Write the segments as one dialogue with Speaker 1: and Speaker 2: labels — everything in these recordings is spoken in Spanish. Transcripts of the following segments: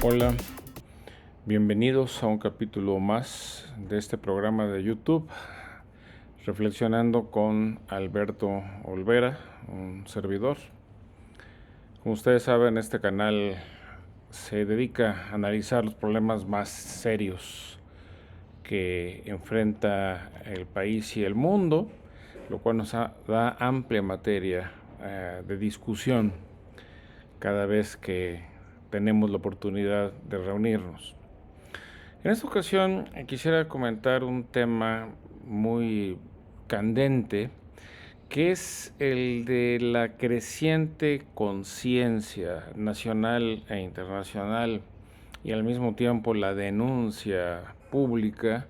Speaker 1: Hola, bienvenidos a un capítulo más de este programa de YouTube, Reflexionando con Alberto Olvera, un servidor. Como ustedes saben, este canal se dedica a analizar los problemas más serios que enfrenta el país y el mundo, lo cual nos da amplia materia de discusión cada vez que tenemos la oportunidad de reunirnos. En esta ocasión quisiera comentar un tema muy candente, que es el de la creciente conciencia nacional e internacional y al mismo tiempo la denuncia pública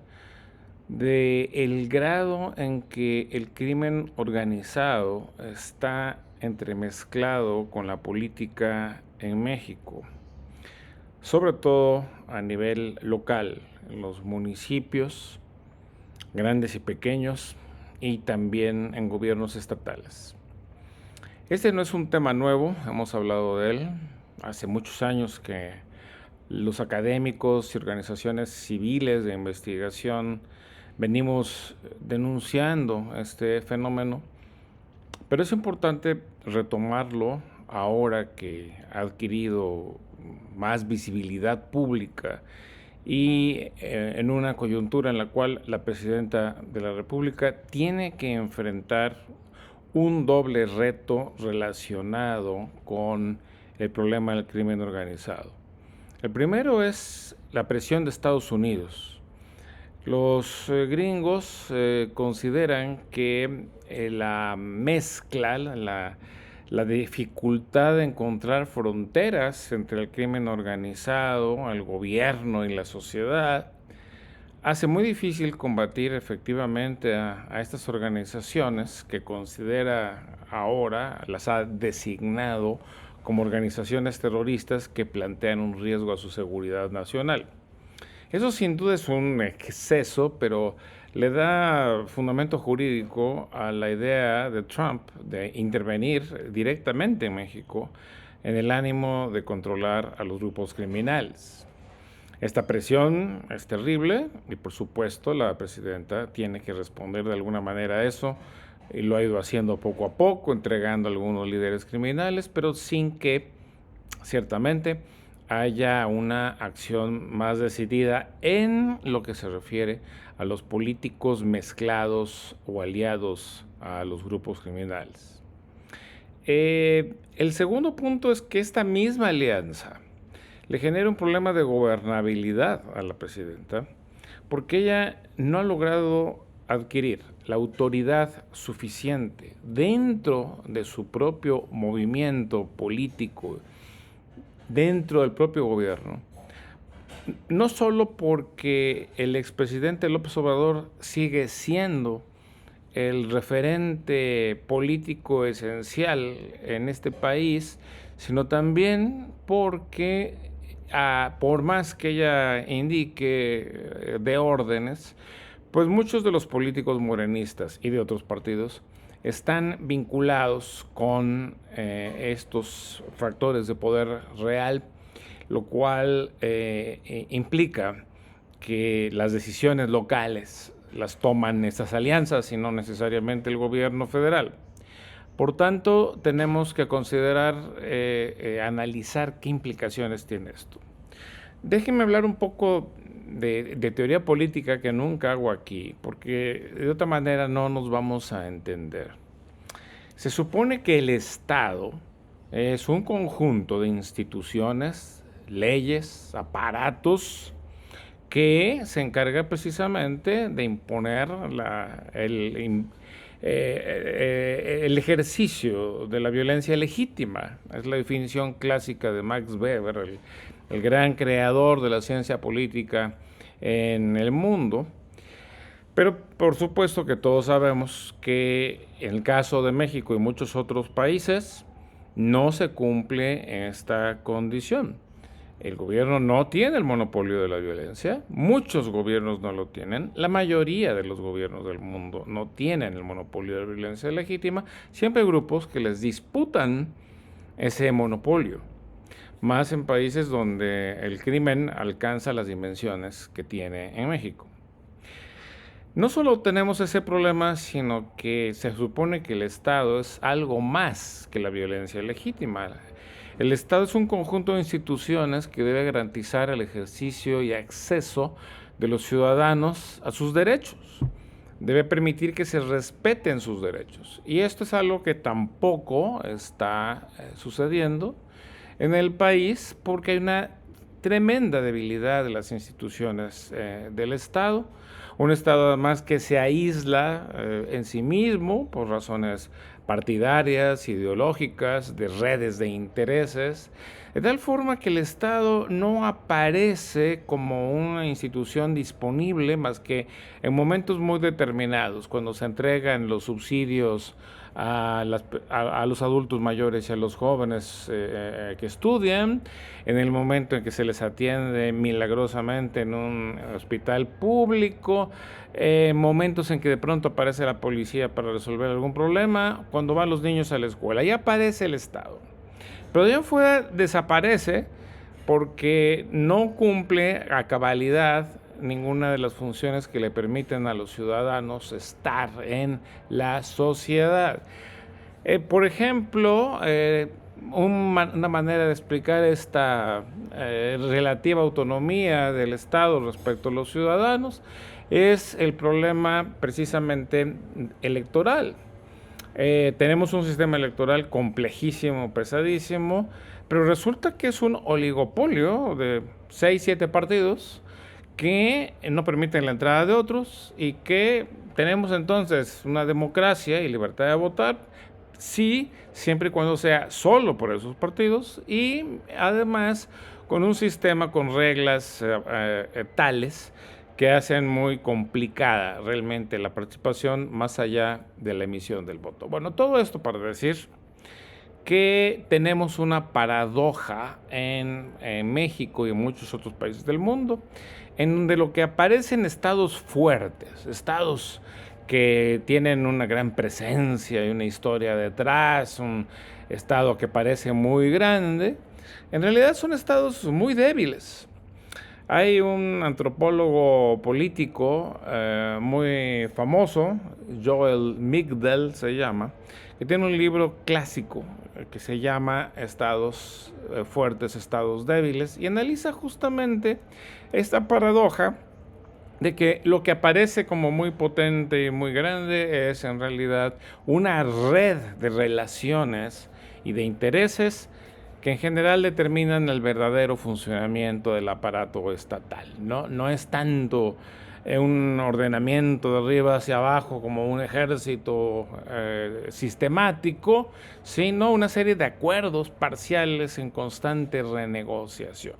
Speaker 1: de el grado en que el crimen organizado está entremezclado con la política en México, sobre todo a nivel local, en los municipios, grandes y pequeños, y también en gobiernos estatales. Este no es un tema nuevo, hemos hablado de él hace muchos años que los académicos y organizaciones civiles de investigación venimos denunciando este fenómeno, pero es importante retomarlo ahora que ha adquirido más visibilidad pública y en una coyuntura en la cual la presidenta de la República tiene que enfrentar un doble reto relacionado con el problema del crimen organizado. El primero es la presión de Estados Unidos. Los gringos consideran que la mezcla, la dificultad de encontrar fronteras entre el crimen organizado, el gobierno y la sociedad, hace muy difícil combatir efectivamente a estas organizaciones que considera ahora, las ha designado como organizaciones terroristas que plantean un riesgo a su seguridad nacional. Eso sin duda es un exceso, pero le da fundamento jurídico a la idea de Trump de intervenir directamente en México en el ánimo de controlar a los grupos criminales. Esta presión es terrible y por supuesto la presidenta tiene que responder de alguna manera a eso y lo ha ido haciendo poco a poco, entregando a algunos líderes criminales, pero sin que ciertamente haya una acción más decidida en lo que se refiere a los políticos mezclados o aliados a los grupos criminales. El segundo punto es que esta misma alianza le genera un problema de gobernabilidad a la presidenta, porque ella no ha logrado adquirir la autoridad suficiente dentro de su propio movimiento político, dentro del propio gobierno, no solo porque el expresidente López Obrador sigue siendo el referente político esencial en este país, sino también porque por más que ella indique de órdenes, pues muchos de los políticos morenistas y de otros partidos están vinculados con estos factores de poder real, lo cual implica que las decisiones locales las toman estas alianzas y no necesariamente el gobierno federal. Por tanto, tenemos que considerar, analizar qué implicaciones tiene esto. Déjenme hablar un poco de teoría política que nunca hago aquí, porque de otra manera no nos vamos a entender. Se supone que el Estado es un conjunto de instituciones, leyes, aparatos que se encarga precisamente de imponer el ejercicio de la violencia legítima. Es la definición clásica de Max Weber, el gran creador de la ciencia política en el mundo. Pero por supuesto que todos sabemos que en el caso de México y muchos otros países no se cumple esta condición. El gobierno no tiene el monopolio de la violencia, muchos gobiernos no lo tienen, la mayoría de los gobiernos del mundo no tienen el monopolio de la violencia legítima, siempre hay grupos que les disputan ese monopolio. más en países donde el crimen alcanza las dimensiones que tiene en México. No solo tenemos ese problema, sino que se supone que el Estado es algo más que la violencia legítima. El Estado es un conjunto de instituciones que debe garantizar el ejercicio y acceso de los ciudadanos a sus derechos. Debe permitir que se respeten sus derechos. Y esto es algo que tampoco está sucediendo en el país porque hay una tremenda debilidad de las instituciones del Estado. Un Estado además que se aísla en sí mismo por razones partidarias, ideológicas, de redes de intereses, de tal forma que el Estado no aparece como una institución disponible más que en momentos muy determinados, cuando se entregan los subsidios a los adultos mayores y a los jóvenes que estudian, en el momento en que se les atiende milagrosamente en un hospital público, momentos en que de pronto aparece la policía para resolver algún problema, cuando van los niños a la escuela, ahí aparece el Estado. Pero de allá afuera desaparece porque no cumple a cabalidad ninguna de las funciones que le permiten a los ciudadanos estar en la sociedad. Por ejemplo, una manera de explicar esta relativa autonomía del Estado respecto a los ciudadanos es el problema precisamente electoral. Tenemos un sistema electoral complejísimo, pesadísimo, pero resulta que es un oligopolio de 6, 7 partidos que no permiten la entrada de otros y que tenemos entonces una democracia y libertad de votar, sí, siempre y cuando sea solo por esos partidos y además con un sistema con reglas tales que hacen muy complicada realmente la participación más allá de la emisión del voto. Bueno, todo esto para decir que tenemos una paradoja en México y en muchos otros países del mundo, en donde lo que aparecen estados fuertes, estados que tienen una gran presencia y una historia detrás, un estado que parece muy grande, en realidad son estados muy débiles. Hay un antropólogo político muy famoso, Joel Migdal se llama, que tiene un libro clásico que se llama Estados fuertes, estados débiles, y analiza justamente esta paradoja de que lo que aparece como muy potente y muy grande es en realidad una red de relaciones y de intereses que en general determinan el verdadero funcionamiento del aparato estatal. No es tanto un ordenamiento de arriba hacia abajo como un ejército sistemático, sino una serie de acuerdos parciales en constante renegociación.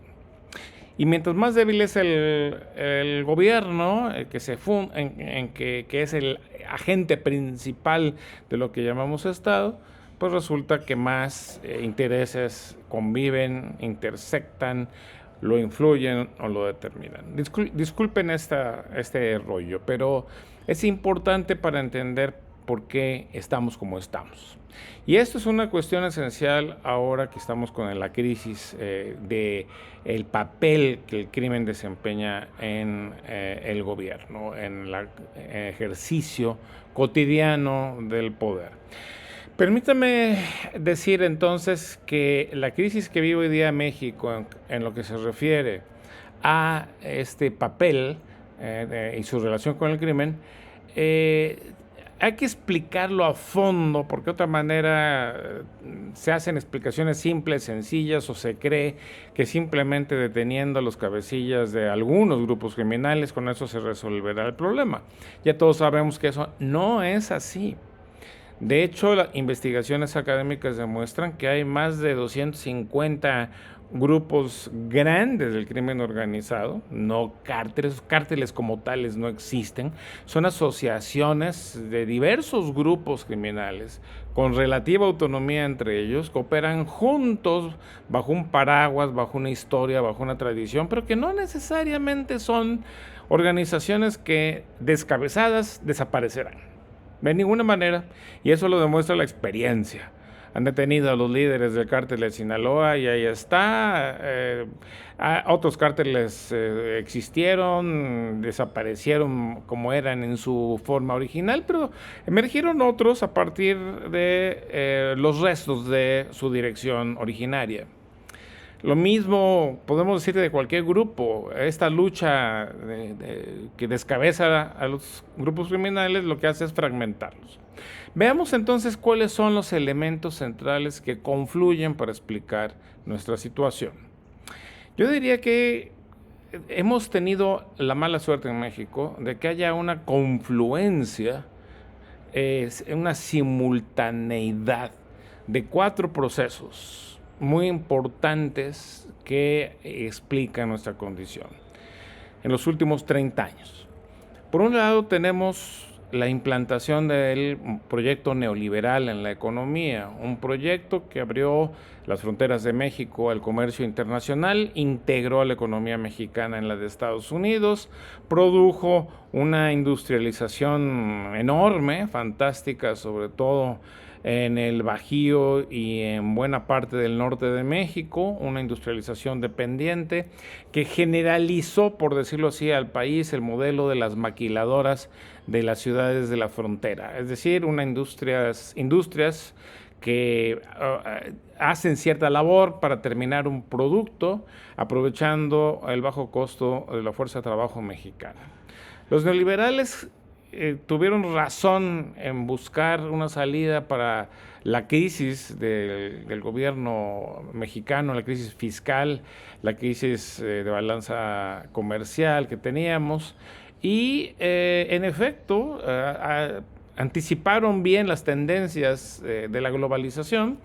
Speaker 1: Y mientras más débil es el gobierno, que es el agente principal de lo que llamamos Estado, pues resulta que más intereses conviven, intersectan, lo influyen o lo determinan. Disculpen este rollo, pero es importante para entender por qué estamos como estamos. Y esto es una cuestión esencial ahora que estamos con la crisis de el papel que el crimen desempeña en el gobierno, en el ejercicio cotidiano del poder. Permítame decir entonces que la crisis que vive hoy día México en lo que se refiere a este papel y su relación con el crimen, hay que explicarlo a fondo porque de otra manera se hacen explicaciones simples, sencillas o se cree que simplemente deteniendo a los cabecillas de algunos grupos criminales con eso se resolverá el problema. Ya todos sabemos que eso no es así. De hecho, las investigaciones académicas demuestran que hay más de 250 grupos grandes del crimen organizado, no cárteles como tales no existen, son asociaciones de diversos grupos criminales con relativa autonomía entre ellos, que operan juntos bajo un paraguas, bajo una historia, bajo una tradición, pero que no necesariamente son organizaciones que descabezadas desaparecerán. De ninguna manera, y eso lo demuestra la experiencia. han detenido a los líderes del cártel de Sinaloa y ahí está. Otros cárteles existieron, desaparecieron como eran en su forma original, pero emergieron otros a partir de los restos de su dirección originaria. Lo mismo podemos decir de cualquier grupo. Esta lucha que descabeza a los grupos criminales lo que hace es fragmentarlos. Veamos entonces cuáles son los elementos centrales que confluyen para explicar nuestra situación. Yo diría que hemos tenido la mala suerte en México de que haya una confluencia, una simultaneidad de 4 procesos muy importantes que explican nuestra condición en los últimos 30 años. Por un lado tenemos la implantación del proyecto neoliberal en la economía, un proyecto que abrió las fronteras de México al comercio internacional, integró a la economía mexicana en la de Estados Unidos, produjo una industrialización enorme, fantástica, sobre todo en el Bajío y en buena parte del norte de México, una industrialización dependiente que generalizó, por decirlo así, al país el modelo de las maquiladoras de las ciudades de la frontera, es decir, industrias que hacen cierta labor para terminar un producto, aprovechando el bajo costo de la fuerza de trabajo mexicana. Los neoliberales tuvieron razón en buscar una salida para la crisis del gobierno mexicano, la crisis fiscal, la crisis de balanza comercial que teníamos y en efecto anticiparon bien las tendencias de la globalización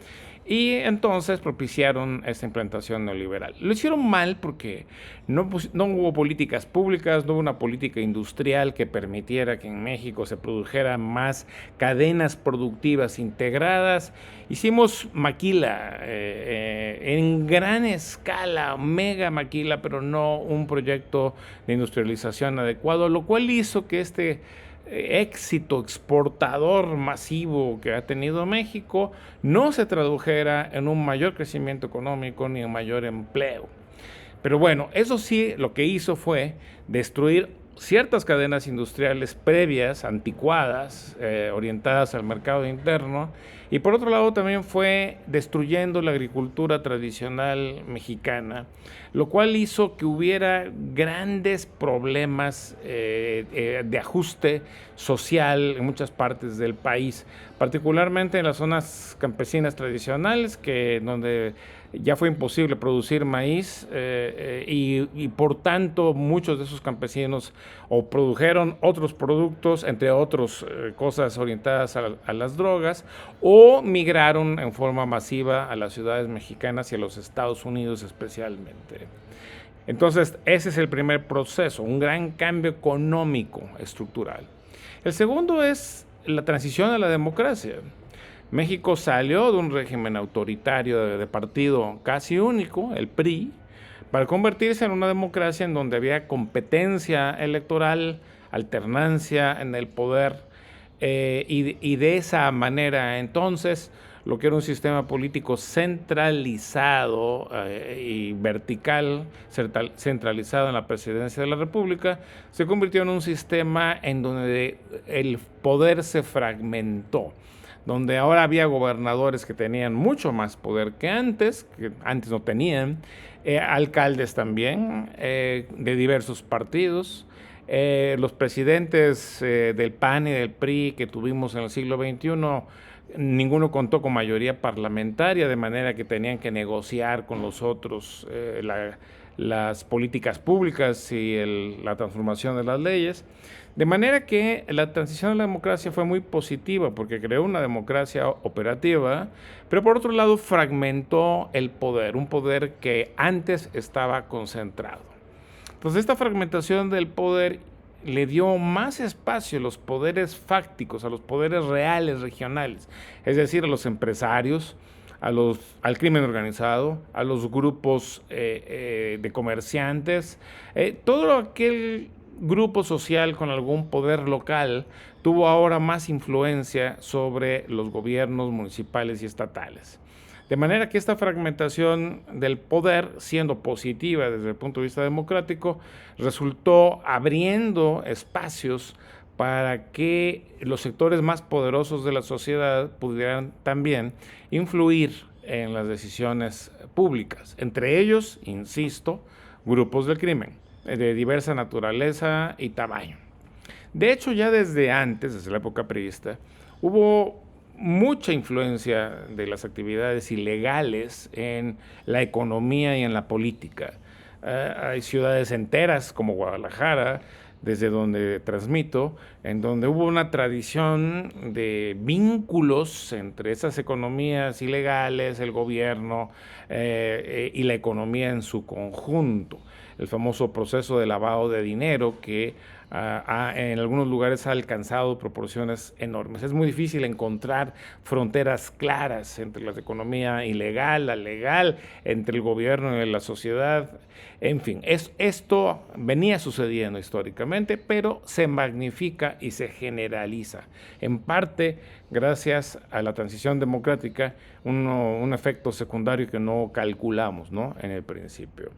Speaker 1: y entonces propiciaron esta implantación neoliberal. Lo hicieron mal porque no hubo políticas públicas, no hubo una política industrial que permitiera que en México se produjeran más cadenas productivas integradas. Hicimos maquila en gran escala, mega maquila, pero no un proyecto de industrialización adecuado, lo cual hizo que este éxito exportador masivo que ha tenido México no se tradujera en un mayor crecimiento económico ni en mayor empleo. Pero bueno, eso sí, lo que hizo fue destruir ciertas cadenas industriales previas, anticuadas, orientadas al mercado interno, y por otro lado también fue destruyendo la agricultura tradicional mexicana, lo cual hizo que hubiera grandes problemas de ajuste social en muchas partes del país, particularmente en las zonas campesinas tradicionales, donde ya fue imposible producir maíz y por tanto muchos de esos campesinos o produjeron otros productos, entre otras cosas orientadas a las drogas, o migraron en forma masiva a las ciudades mexicanas y a los Estados Unidos especialmente. Entonces, ese es el primer proceso, un gran cambio económico estructural. El segundo es la transición a la democracia. México salió de un régimen autoritario de partido casi único, el PRI, para convertirse en una democracia en donde había competencia electoral, alternancia en el poder, y de esa manera entonces lo que era un sistema político centralizado y vertical, centralizado en la presidencia de la República, se convirtió en un sistema en donde el poder se fragmentó, donde ahora había gobernadores que tenían mucho más poder que antes no tenían, alcaldes también, de diversos partidos. Los presidentes del PAN y del PRI que tuvimos en el siglo XXI, ninguno contó con mayoría parlamentaria, de manera que tenían que negociar con los otros las políticas públicas y la transformación de las leyes. De manera que la transición a la democracia fue muy positiva porque creó una democracia operativa, pero por otro lado fragmentó el poder, un poder que antes estaba concentrado. Entonces esta fragmentación del poder le dio más espacio a los poderes fácticos, a los poderes reales regionales, es decir, a los empresarios, al crimen organizado, a los grupos de comerciantes, todo aquel grupo social con algún poder local tuvo ahora más influencia sobre los gobiernos municipales y estatales. De manera que esta fragmentación del poder, siendo positiva desde el punto de vista democrático, resultó abriendo espacios para que los sectores más poderosos de la sociedad pudieran también influir en las decisiones públicas. Entre ellos, insisto, grupos del crimen de diversa naturaleza y tamaño. De hecho, ya desde antes, desde la época priista, hubo mucha influencia de las actividades ilegales en la economía y en la política. Hay ciudades enteras como Guadalajara, desde donde transmito, en donde hubo una tradición de vínculos entre esas economías ilegales, el gobierno y la economía en su conjunto. El famoso proceso de lavado de dinero que en algunos lugares ha alcanzado proporciones enormes. Es muy difícil encontrar fronteras claras entre la economía ilegal, la legal, entre el gobierno y la sociedad. En fin, esto venía sucediendo históricamente, pero se magnifica y se generaliza. En parte, gracias a la transición democrática, un efecto secundario que no calculamos, ¿no?, en el principio.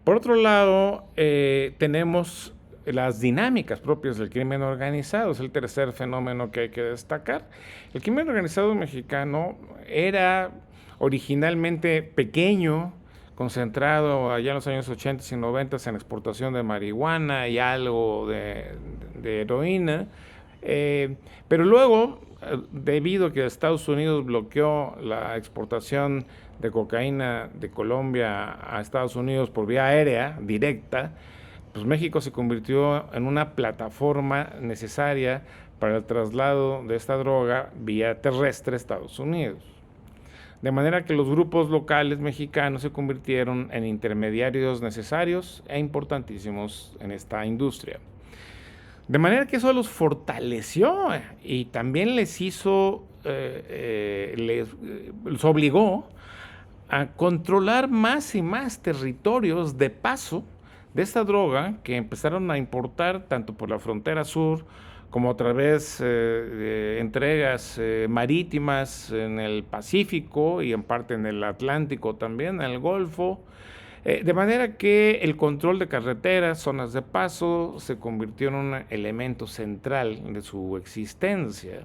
Speaker 1: Por otro lado, tenemos las dinámicas propias del crimen organizado. Es el tercer fenómeno que hay que destacar. El crimen organizado mexicano era originalmente pequeño, concentrado allá en los años 80 y 90 en exportación de marihuana y algo de heroína, pero luego, debido a que Estados Unidos bloqueó la exportación de cocaína de Colombia a Estados Unidos por vía aérea directa, pues México se convirtió en una plataforma necesaria para el traslado de esta droga vía terrestre a Estados Unidos. De manera que los grupos locales mexicanos se convirtieron en intermediarios necesarios e importantísimos en esta industria. De manera que eso los fortaleció y también les hizo, les obligó a controlar más y más territorios de paso de esta droga que empezaron a importar tanto por la frontera sur como a través de entregas marítimas en el Pacífico y en parte en el Atlántico también, en el Golfo. De manera que el control de carreteras, zonas de paso, se convirtió en un elemento central de su existencia.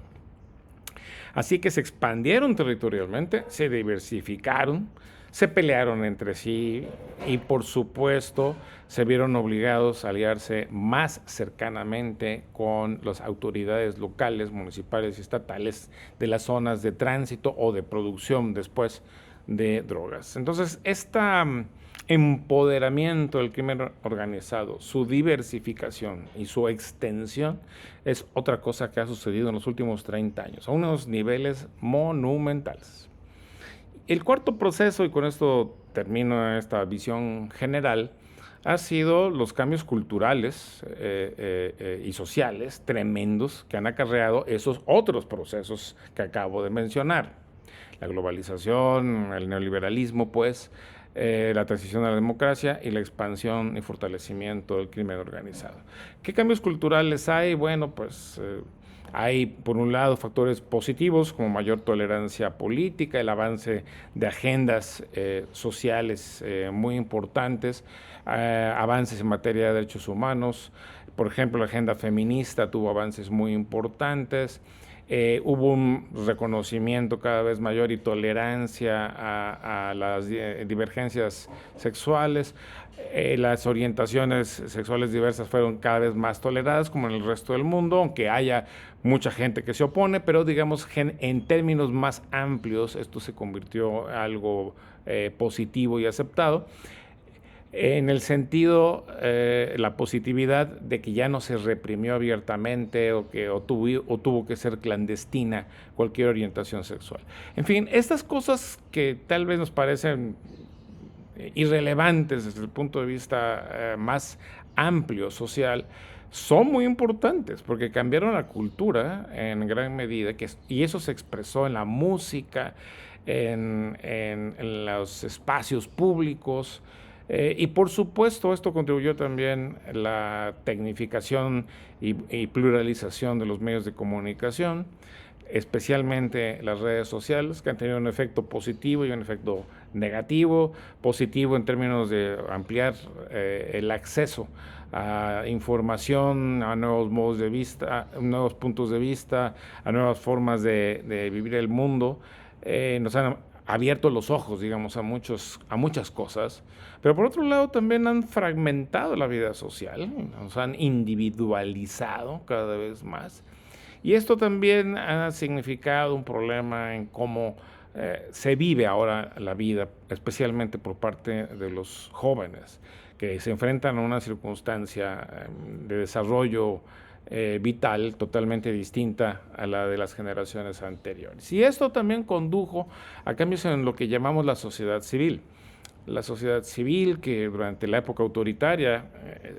Speaker 1: Así que se expandieron territorialmente, se diversificaron, se pelearon entre sí y, por supuesto, se vieron obligados a aliarse más cercanamente con las autoridades locales, municipales y estatales de las zonas de tránsito o de producción después de drogas. Entonces, empoderamiento del crimen organizado, su diversificación y su extensión es otra cosa que ha sucedido en los últimos 30 años, a unos niveles monumentales. El cuarto proceso, y con esto termino esta visión general, ha sido los cambios culturales y sociales tremendos que han acarreado esos otros procesos que acabo de mencionar. La globalización, el neoliberalismo, pues, la transición a la democracia y la expansión y fortalecimiento del crimen organizado. ¿Qué cambios culturales hay? Bueno, pues hay, por un lado, factores positivos como mayor tolerancia política, el avance de agendas sociales muy importantes, avances en materia de derechos humanos. Por ejemplo, la agenda feminista tuvo avances muy importantes. Hubo un reconocimiento cada vez mayor y tolerancia a las divergencias sexuales. Las orientaciones sexuales diversas fueron cada vez más toleradas, como en el resto del mundo, aunque haya mucha gente que se opone, pero digamos en términos más amplios esto se convirtió en algo positivo y aceptado. En el sentido, la positividad de que ya no se reprimió abiertamente o tuvo que ser clandestina cualquier orientación sexual. En fin, estas cosas que tal vez nos parecen irrelevantes desde el punto de vista más amplio, social, son muy importantes porque cambiaron la cultura en gran medida y eso se expresó en la música, en los espacios públicos, Y por supuesto esto contribuyó también a la tecnificación y pluralización de los medios de comunicación, especialmente las redes sociales, que han tenido un efecto positivo y un efecto negativo. Positivo en términos de ampliar el acceso a información, a nuevos modos de vista, a nuevos puntos de vista, a nuevas formas de vivir el mundo. Nos han abierto los ojos, digamos, a muchas cosas, pero por otro lado también han fragmentado la vida social, nos han individualizado cada vez más. Y esto también ha significado un problema en cómo se vive ahora la vida, especialmente por parte de los jóvenes, que se enfrentan a una circunstancia de desarrollo vital totalmente distinta a la de las generaciones anteriores. Y esto también condujo a cambios en lo que llamamos la sociedad civil. La sociedad civil que durante la época autoritaria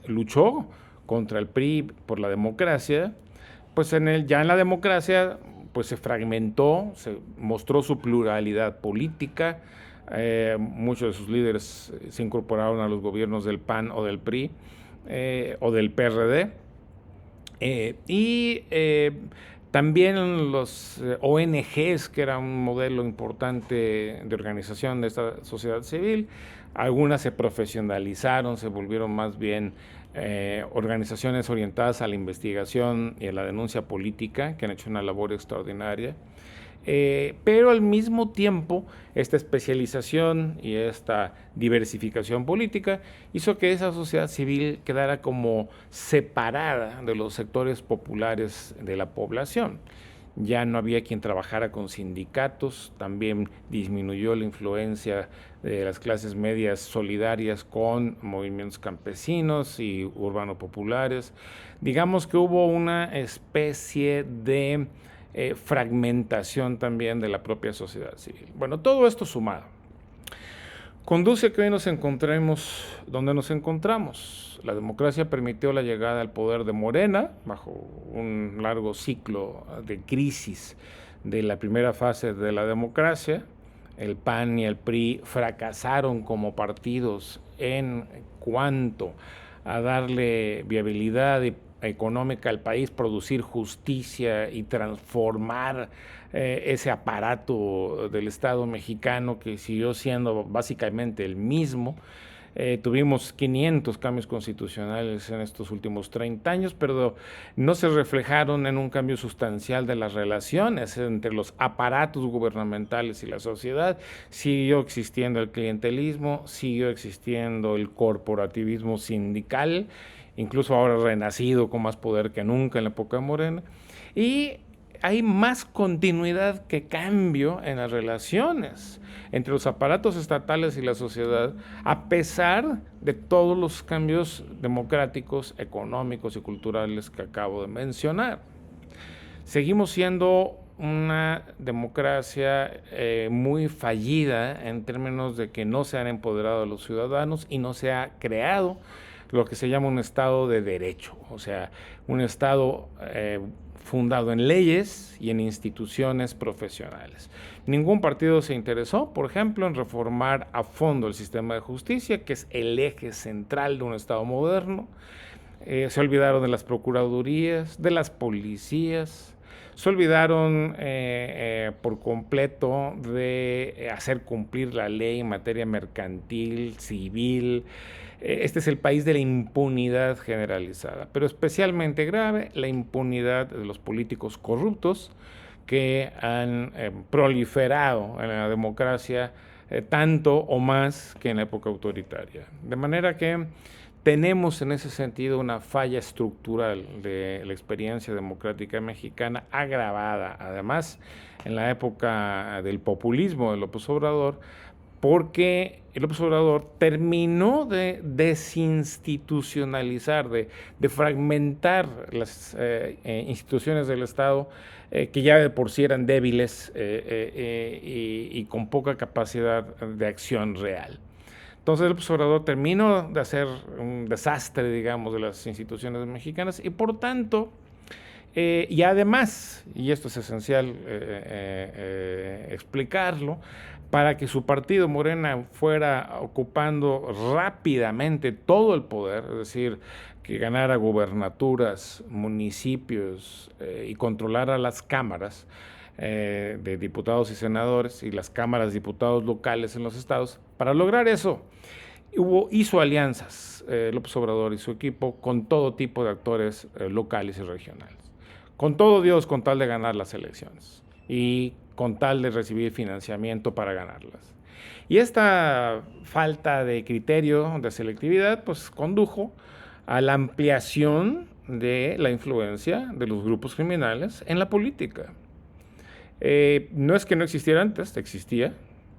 Speaker 1: luchó contra el PRI por la democracia, pues ya en la democracia pues se fragmentó, se mostró su pluralidad política. Muchos de sus líderes se incorporaron a los gobiernos del PAN o del PRI o del PRD. También los ONGs, que era un modelo importante de organización de esta sociedad civil, algunas se profesionalizaron, se volvieron más bien organizaciones orientadas a la investigación y a la denuncia política, que han hecho una labor extraordinaria. Pero al mismo tiempo, esta especialización y esta diversificación política hizo que esa sociedad civil quedara como separada de los sectores populares de la población. Ya no había quien trabajara con sindicatos, también disminuyó la influencia de las clases medias solidarias con movimientos campesinos y urbano-populares. Digamos que hubo una especie de fragmentación también de la propia sociedad civil. Bueno, todo esto sumado conduce a que hoy nos encontremos donde nos encontramos. La democracia permitió la llegada al poder de Morena bajo un largo ciclo de crisis de la primera fase de la democracia. El PAN y el PRI fracasaron como partidos en cuanto a darle viabilidad económica al país, producir justicia y transformar ese aparato del Estado mexicano que siguió siendo básicamente el mismo. Tuvimos 500 cambios constitucionales en estos últimos 30 años, pero no se reflejaron en un cambio sustancial de las relaciones entre los aparatos gubernamentales y la sociedad. Siguió existiendo el clientelismo, siguió existiendo el corporativismo sindical, incluso ahora renacido con más poder que nunca en la época de Morena, y hay más continuidad que cambio en las relaciones entre los aparatos estatales y la sociedad, a pesar de todos los cambios democráticos, económicos y culturales que acabo de mencionar. Seguimos siendo una democracia muy fallida en términos de que no se han empoderado a los ciudadanos y no se ha creado lo que se llama un Estado de Derecho, o sea, un Estado fundado en leyes y en instituciones profesionales. Ningún partido se interesó, por ejemplo, en reformar a fondo el sistema de justicia, que es el eje central de un Estado moderno. Se olvidaron de las procuradurías, de las policías, se olvidaron por completo de hacer cumplir la ley en materia mercantil, civil. Este es el país de la impunidad generalizada, pero especialmente grave la impunidad de los políticos corruptos que han proliferado en la democracia tanto o más que en la época autoritaria. De manera que tenemos en ese sentido una falla estructural de la experiencia democrática mexicana, agravada además en la época del populismo de López Obrador, porque el López Obrador terminó de desinstitucionalizar, de fragmentar las instituciones del Estado, que ya de por sí eran débiles y con poca capacidad de acción real. Entonces el López Obrador terminó de hacer un desastre, digamos, de las instituciones mexicanas y por tanto, y además, y esto es esencial explicarlo, para que su partido Morena fuera ocupando rápidamente todo el poder, es decir, que ganara gubernaturas, municipios y controlara las cámaras de diputados y senadores y las cámaras de diputados locales en los estados. Para lograr eso, hizo alianzas, López Obrador y su equipo, con todo tipo de actores locales y regionales. Con todo Dios, con tal de ganar las elecciones y con tal de recibir financiamiento para ganarlas. Y esta falta de criterio, de selectividad, pues condujo a la ampliación de la influencia de los grupos criminales en la política. No es que no existiera antes, existía,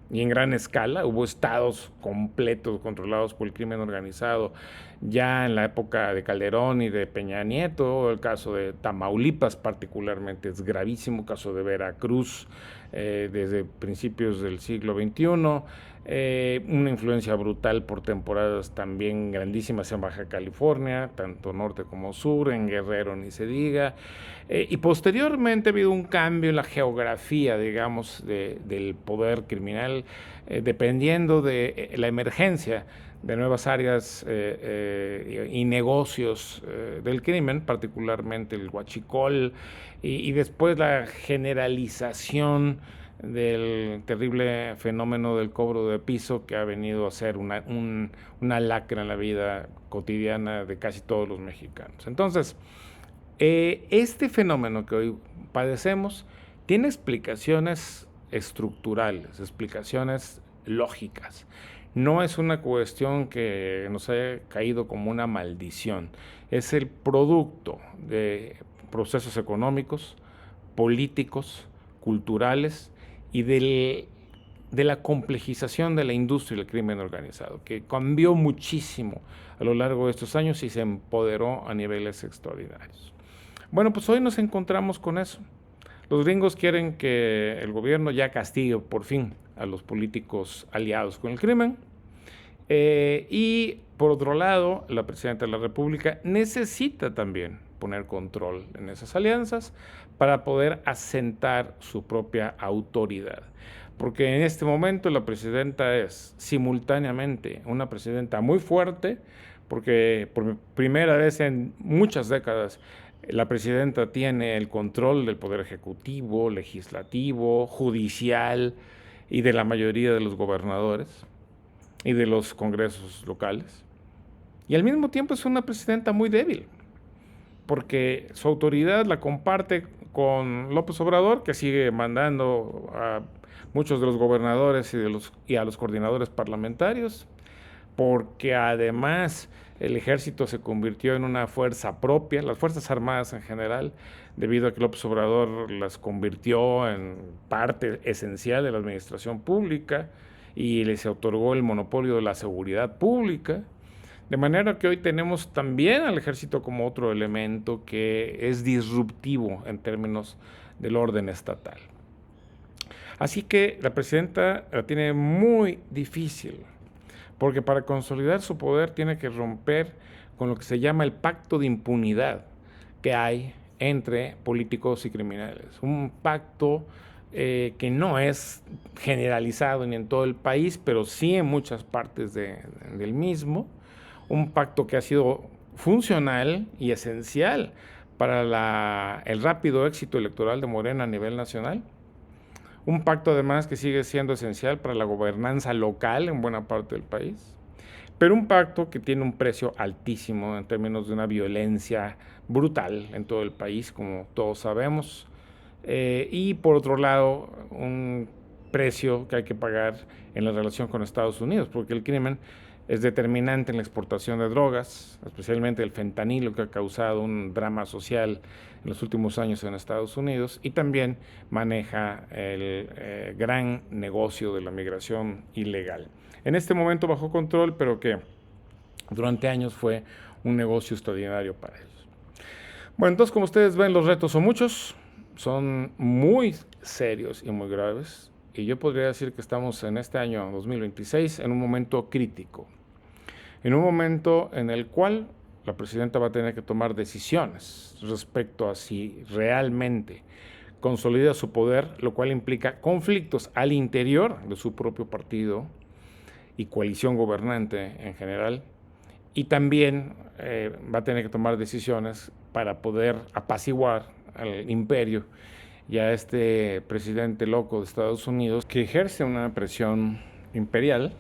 Speaker 1: y en gran escala. Hubo estados completos controlados por el crimen organizado ya en la época de Calderón y de Peña Nieto. El caso de Tamaulipas particularmente es gravísimo, el caso de Veracruz desde principios del siglo XXI, una influencia brutal por temporadas también grandísimas en Baja California, tanto norte como sur, en Guerrero ni se diga, y posteriormente ha habido un cambio en la geografía, digamos, del poder criminal, dependiendo de la emergencia de nuevas áreas y negocios del crimen, particularmente el huachicol, y después la generalización del terrible fenómeno del cobro de piso, que ha venido a ser una lacra en la vida cotidiana de casi todos los mexicanos. Entonces, este fenómeno que hoy padecemos tiene explicaciones estructurales, explicaciones lógicas. No es una cuestión que nos haya caído como una maldición. Es el producto de procesos económicos, políticos, culturales y de la complejización de la industria del crimen organizado, que cambió muchísimo a lo largo de estos años y se empoderó a niveles extraordinarios. Bueno, pues hoy nos encontramos con eso. Los gringos quieren que el gobierno ya castigue por fin a los políticos aliados con el crimen. Y por otro lado, la presidenta de la República necesita también poner control en esas alianzas para poder asentar su propia autoridad. Porque en este momento la presidenta es simultáneamente una presidenta muy fuerte, porque por primera vez en muchas décadas la presidenta tiene el control del poder ejecutivo, legislativo, judicial y de la mayoría de los gobernadores y de los congresos locales. Y al mismo tiempo es una presidenta muy débil, porque su autoridad la comparte con López Obrador, que sigue mandando a muchos de los gobernadores y a los coordinadores parlamentarios, porque además el ejército se convirtió en una fuerza propia, las Fuerzas Armadas en general, debido a que López Obrador las convirtió en parte esencial de la administración pública y les otorgó el monopolio de la seguridad pública. De manera que hoy tenemos también al ejército como otro elemento que es disruptivo en términos del orden estatal. Así que la presidenta la tiene muy difícil, porque para consolidar su poder tiene que romper con lo que se llama el pacto de impunidad que hay entre políticos y criminales. Un pacto que no es generalizado ni en todo el país, pero sí en muchas partes del mismo. Un pacto que ha sido funcional y esencial para el rápido éxito electoral de Morena a nivel nacional. Un pacto además que sigue siendo esencial para la gobernanza local en buena parte del país. Pero un pacto que tiene un precio altísimo en términos de una violencia brutal en todo el país, como todos sabemos. Y por otro lado, un precio que hay que pagar en la relación con Estados Unidos, porque el crimen es determinante en la exportación de drogas, especialmente el fentanilo, que ha causado un drama social en los últimos años en Estados Unidos, y también maneja el gran negocio de la migración ilegal. En este momento bajo control, pero que durante años fue un negocio extraordinario para ellos. Bueno, entonces, como ustedes ven, los retos son muchos, son muy serios y muy graves, y yo podría decir que estamos en este año 2026 en un momento crítico, en un momento en el cual la presidenta va a tener que tomar decisiones respecto a si realmente consolida su poder, lo cual implica conflictos al interior de su propio partido y coalición gobernante en general, y también va a tener que tomar decisiones para poder apaciguar al imperio y a este presidente loco de Estados Unidos que ejerce una presión imperial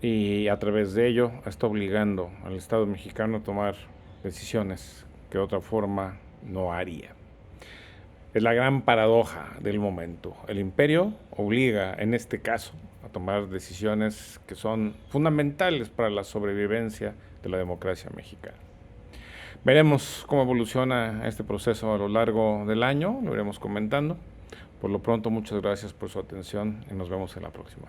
Speaker 1: y a través de ello está obligando al Estado mexicano a tomar decisiones que de otra forma no haría. Es la gran paradoja del momento. El imperio obliga, en este caso, a tomar decisiones que son fundamentales para la sobrevivencia de la democracia mexicana. Veremos cómo evoluciona este proceso a lo largo del año, lo iremos comentando. Por lo pronto, muchas gracias por su atención y nos vemos en la próxima.